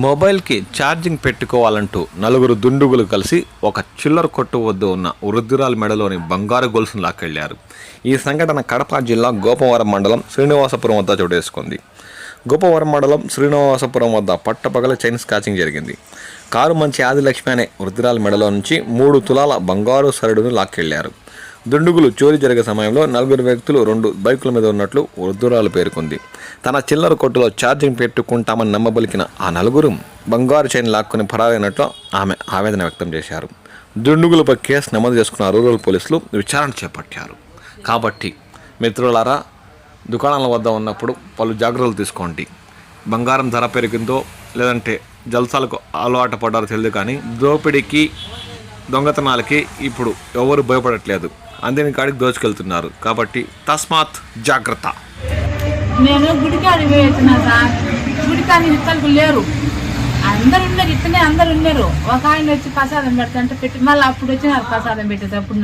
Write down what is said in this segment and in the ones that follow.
మొబైల్కి ఛార్జింగ్ పెట్టుకోవాలంటూ నలుగురు దుండుగులు కలిసి ఒక చిల్లర కొట్టు వద్ద ఉన్న వృద్ధురాల మెడలోని బంగారు గొలుసును లాక్కెళ్లారు. ఈ సంఘటన కడప జిల్లా గోపవరం మండలం శ్రీనివాసపురం వద్ద చోటేసుకుంది. గోపవరం మండలం శ్రీనివాసపురం వద్ద పట్టపగల చైన్ స్కాచింగ్ జరిగింది. కారు మంచి ఆదిలక్ష్మి అనే వృద్ధురాల మెడలో నుంచి 3 తులాల బంగారు సరడును లాక్కెళ్లారు. దుండుగులు చోరీ జరిగే సమయంలో 4 వ్యక్తులు 2 బైకుల మీద ఉన్నట్లు వృద్ధురాలు పేర్కొంది. తన చిల్లర కొట్టులో ఛార్జింగ్ పెట్టుకుంటామని నమ్మబలికిన ఆ 4 బంగారు చైన్ లాక్కుని పరారైనట్లు ఆమె ఆవేదన వ్యక్తం చేశారు. దుండుగులపై కేసు నమోదు చేసుకున్న రూరల్ పోలీసులు విచారణ చేపట్టారు. కాబట్టి మిత్రులారా, దుకాణాల వద్ద ఉన్నప్పుడు పలు జాగ్రత్తలు తీసుకోండి. బంగారం ధర పెరిగిందో లేదంటే జల్సాలకు అలవాటు పడ్డారో తెలియదు, కానీ దోపిడీకి దొంగతనాలకి ఇప్పుడు ఎవరు భయపడట్లేదు. అందిన కాడికి దోచుకెళ్తున్నారు. కాబట్టి తస్మాత్ జాగ్రత్త. నేను గుడికాడి పోయినా సార్, గుడికాని ఇత్తలకు లేరు, అందరు ఉన్నారు, ఇత్తనే అందరు ఉన్నారు. ఒక ఆయన వచ్చి ప్రసాదం పెడతాంటే పెట్టి మళ్ళీ అప్పుడు వచ్చినారు ప్రసాదం పెట్టేది. అప్పుడు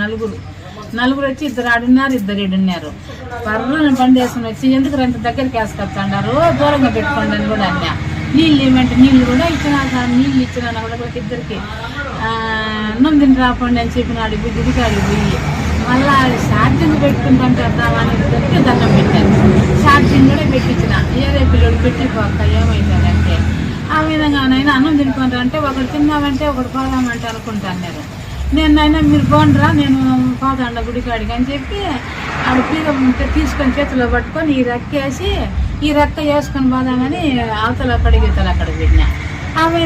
నలుగురు వచ్చి 2 ఆడున్నారు, 2 ఈడున్నారు. పర్వాలని బండి వేసుకుని వచ్చి ఎందుకు రెండు దగ్గరికి వేసుకొచ్చాడారు, దూరంగా పెట్టుకోండి అని కూడా అన్నా. నీళ్ళు ఏమంటే నీళ్ళు కూడా ఇచ్చినా సార్, నీళ్ళు ఇచ్చినా కూడా ఇద్దరికి అన్నం తిని రాపండి అని చెప్పినాడు. గుడికాడికి పోయి మళ్ళా ఛార్జింగ్ పెట్టుకుంటుంటే వద్దామని ఇద్దరికి దండం పెట్టాను. ఛార్జింగ్ కూడా పెట్టించిన, ఏదో పిల్లడు పెట్టిపోక ఏమైందంటే ఆ విధంగానైనా అన్నం తినుకుంటారంటే ఒకటి తిన్నామంటే ఒకటి పోదామంటే అనుకుంటున్నారు. నేనైనా మీరు బాగుండరా, నేను పోతాండ గుడికాడికి అని చెప్పి ఆడ పీర తీసుకొని చేతిలో పట్టుకొని ఈ రెక్కేసి ఈ రెక్క వేసుకొని పోదామని అవతల అక్కడికి అక్కడికి పెట్టినా. ఆమె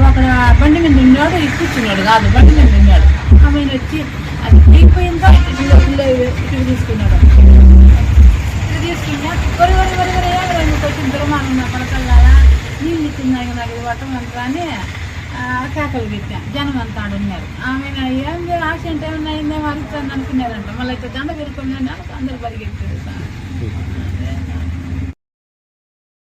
అక్కడ బండి మీద ఉన్నాడు, కూర్చున్నాడు కాదు, బండి మీద ఉన్నాడు. ఆమె వచ్చి అది అయిపోయిందో ఇటు తీసుకున్నాడు. తీసుకున్నా వరి కొంచెం దుర్మానం నా పడకలు కదా, నీళ్ళు ఇచ్చిందా నాకు ఇది పట్టమంటారా అని కేకలు పెట్టా. జనం అంతా ఆడున్నారు. ఆమె ఏం ఆశ అంటే ఏమన్నా అయిందేమో అడుగుతాను అనుకునేదంట. మళ్ళీ అయితే దండ పెరుగుతుంది అందరు పరిగెత్తారు.